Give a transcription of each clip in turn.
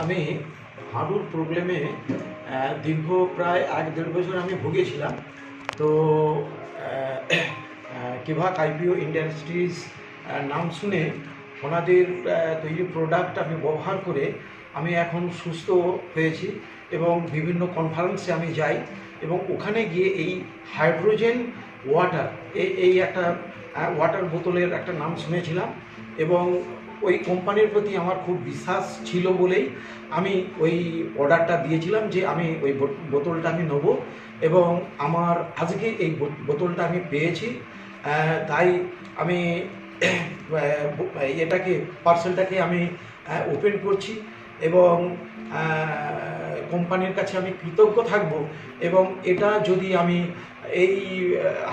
আমি হাঁটুর প্রবলেমে দীর্ঘ প্রায় 1-1.5 বছর আমি ভুগেছিলাম। তো কিভাক আইপিও ইন্ডাস্ট্রিজ নাম শুনে ওনাদের তৈরি প্রোডাক্ট আমি ব্যবহার করে আমি এখন সুস্থ হয়েছি এবং বিভিন্ন কনফারেন্সে আমি যাই এবং ওখানে গিয়ে এই হাইড্রোজেন ওয়াটার এই একটা ওয়াটার বোতলের একটা নাম শুনেছিলাম এবং ওই কোম্পানির প্রতি আমার খুব বিশ্বাস ছিল বলেই আমি ওই অর্ডারটা দিয়েছিলাম যে আমি ওই বোতলটা আমি নেবো এবং আমার আজকে এই বোতলটা আমি পেয়েছি। তাই আমি এটাকে পার্সেলটাকে আমি ওপেন করছি এবং কোম্পানির কাছে আমি কৃতজ্ঞ থাকব এবং এটা যদি আমি এই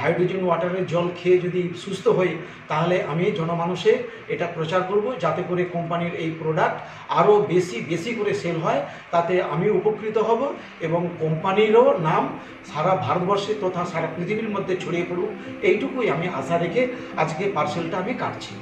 হাইড্রোজেন ওয়াটারের জল খেয়ে যদি সুস্থ হই তাহলে আমি জনমানুষে এটা প্রচার করব যাতে করে কোম্পানির এই প্রোডাক্ট আরও বেশি করে সেল হয়, তাতে আমি উপকৃত হব এবং কোম্পানিরও নাম সারা ভারতবর্ষে তথা সারা পৃথিবীর মধ্যে ছড়িয়ে পড়ুক, এইটুকুই আমি আশা রেখে আজকে পার্সেলটা আমি কাটছি।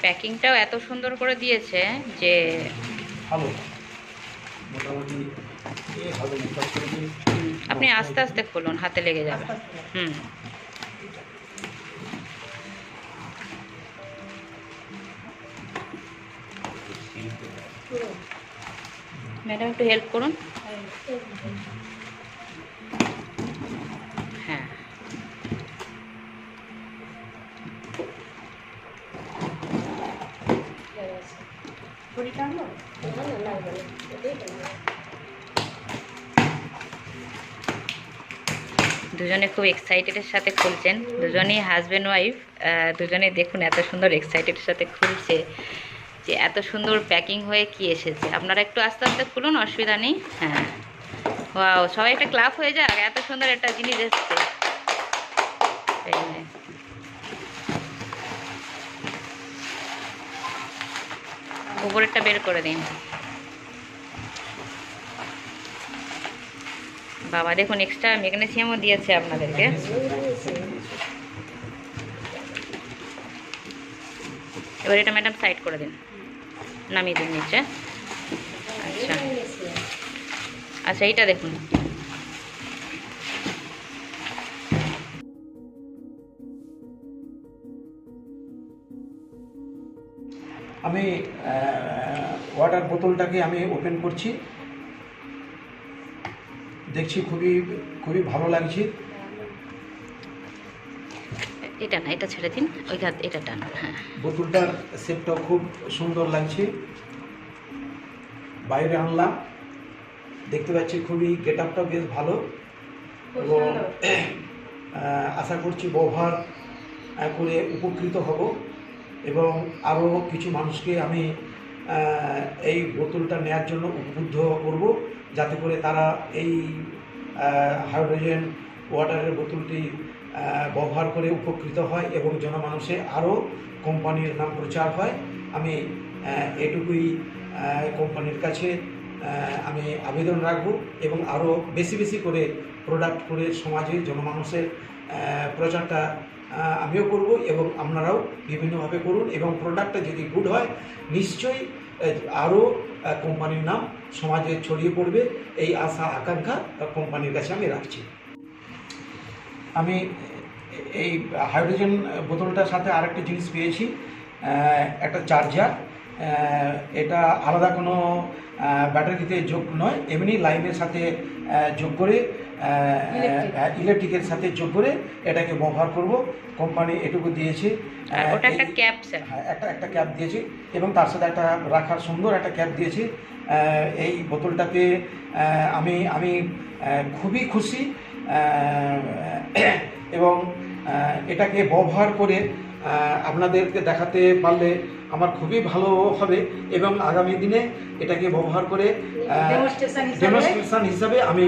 প্যাকিংটাও এত সুন্দর করে দিয়েছে যে ভালো মোটামুটি হবে। আপনি আস্তে আস্তে খুলুন, হাতে লেগে যাবে। ম্যাডাম একটু হেল্প করুন। হ্যাঁ, দুজনে খুব এক্সাইটেডের সাথে খুলছেন, দুজনেই হাজব্যান্ড ওয়াইফ। দুজনে দেখুন এত সুন্দর এক্সাইটেডের সাথে খুলছে যে এত সুন্দর প্যাকিং হয়ে কি এসেছে। আপনারা একটু আস্তে আস্তে খুলুন, অসুবিধা নেই। হ্যাঁ, ওয়াও, সবাই একটা ক্লাপ হয়ে যাক, এত সুন্দর একটা জিনিস এসছে। উপরেরটা বের করে দিন। বাবা দেখুন, এক্সট্রা ম্যাগনেসিয়ামও দিয়েছে আপনাদেরকে। এবার এটা ম্যাডাম সাইড করে দিন, নামিয়ে দিন নিচে। আচ্ছা আচ্ছা, এইটা দেখুন। আমি ওয়াটার বোতলটাকে আমি ওপেন করছি, দেখছি খুবই ভালো লাগছে। এটা না, এটা ছেড়ে দিন, ওই ঘাত এটা টান। হ্যাঁ, বোতলটার শেপটা খুব সুন্দর লাগছে। বাইরে আনলাম, দেখতে পাচ্ছি খুবই গেট আপটা বেশ ভালো এবং আশা করছি ব্যবহার করে উপকৃত হব এবং আরও কিছু মানুষকে আমি এই বোতলটা নেওয়ার জন্য উদ্বুদ্ধ করব যাতে করে তারা এই হাইড্রোজেন ওয়াটারের বোতলটি ব্যবহার করে উপকৃত হয় এবং জনমানুষে আরও কোম্পানির নাম প্রচার হয়। আমি এটুকুই কোম্পানির কাছে আমি আবেদন রাখব এবং আরও বেশি করে প্রোডাক্ট করে সমাজে জনমানুষের প্রচারটা আমিও করব এবং আপনারাও বিভিন্নভাবে করুন এবং প্রোডাক্টটা যদি গুড হয় নিশ্চয়ই আরও কোম্পানির নাম সমাজে ছড়িয়ে পড়বে, এই আশা আকাঙ্ক্ষা কোম্পানির কাছে আমি রাখছি। আমি এই হাইড্রোজেন বোতলটার সাথে আরেকটা জিনিস পেয়েছি, একটা চার্জার। এটা আলাদা কোনো ব্যাটারিতে যোগ নয়, এমনি লাইনের সাথে যোগ করে ইলেকট্রিকের সাথে যোগ করে এটাকে ব্যবহার করব। কোম্পানি এটুকু দিয়েছে। আর ওটা একটা ক্যাপ স্যার। হ্যাঁ, একটা ক্যাপ দিয়েছি এবং তার সাথে একটা রাখার সুন্দর একটা ক্যাপ দিয়েছি। এই বোতলটাতে আমি আমি খুবই খুশি এবং এটাকে ব্যবহার করে আপনাদেরকে দেখাতে পারলে আমার খুবই ভালো হবে এবং আগামী দিনে এটাকে ব্যবহার করে ডেমনস্ট্রেশন হিসাবে আমি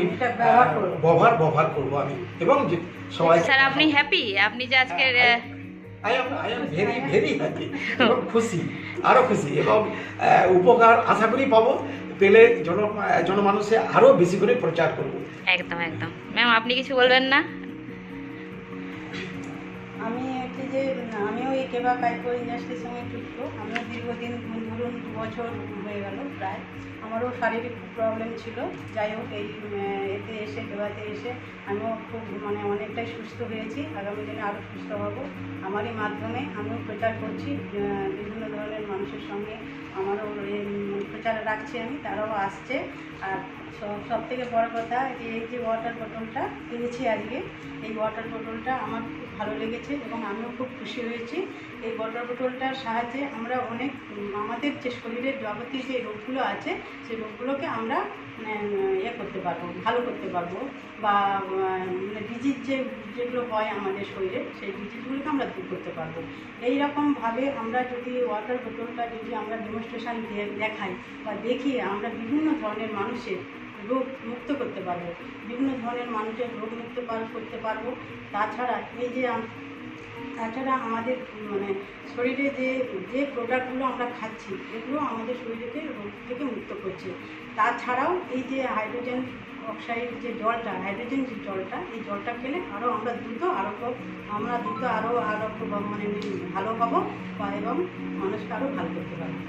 ব্যবহার করব আমি এবং সবাই। স্যার আপনি হ্যাপি? আপনি যে আজকের আই এম ভেরি হ্যাপি এবং খুশি, আরও খুশি এবং উপকার আশা করি পাবো, পেলে জনমানুষে আরও বেশি করে প্রচার করব। একদম একদম। ম্যাম আপনি কিছু বলবেন না? আমি হচ্ছে যে আমিও এই কেবা কাইকো ইন্ডাস্ট্রির সঙ্গে যুক্ত। আমিও দীর্ঘদিন ধরুন 2 বছর হয়ে গেল প্রায়। আমারও শারীরিক খুব প্রবলেম ছিল। যাই হোক এই এতে এসে কেবাতে এসে আমিও খুব অনেকটাই সুস্থ হয়েছি। আগামী দিনে আরও সুস্থ হব। আমারই মাধ্যমে আমিও প্রচার করছি বিভিন্ন ধরনের মানুষের সঙ্গে। আমারও প্রচার রাখছি আমি, তারাও আসছে। আর সব থেকে বড় কথা যে এই যে ওয়াটার বোতলটা কিনেছি আজকে, এই ওয়াটার বোতলটা আমার খুব ভালো লেগেছে এবং আমিও খুব খুশি হয়েছি। এই ওয়াটার বোতলটার সাহায্যে আমরা অনেক আমাদের যে শরীরের যাবতীয় যে রোগগুলো আছে সেই রোগগুলোকে আমরা করতে পারবো, ভালো করতে পারবো বা ডিজিজ যেগুলো হয় আমাদের শরীরে সেই ডিজিজগুলোকে আমরা দূর করতে পারবো। এই রকমভাবে আমরা যদি ওয়াটার বোতলটা যদি আমরা ডেমনস্ট্রেশন দেখাই বা দেখিয়ে আমরা বিভিন্ন ধরনের মানুষের রোগ মুক্ত করতে পারবো, বিভিন্ন ধরনের মানুষের রোগ মুক্ত করতে পারবো। তাছাড়া তাছাড়া আমাদের শরীরে যে প্রোডাক্টগুলো আমরা খাচ্ছি এগুলো আমাদের শরীরকে রোগ থেকে মুক্ত করছে। তাছাড়াও এই যে হাইড্রোজেন অক্সাইড যে জলটা, হাইড্রোজেন যে জলটা, এই জলটা খেলে আমরা দ্রুত আরও ভালো হব এবং মানুষকে আরও ভালো করতে পারবো।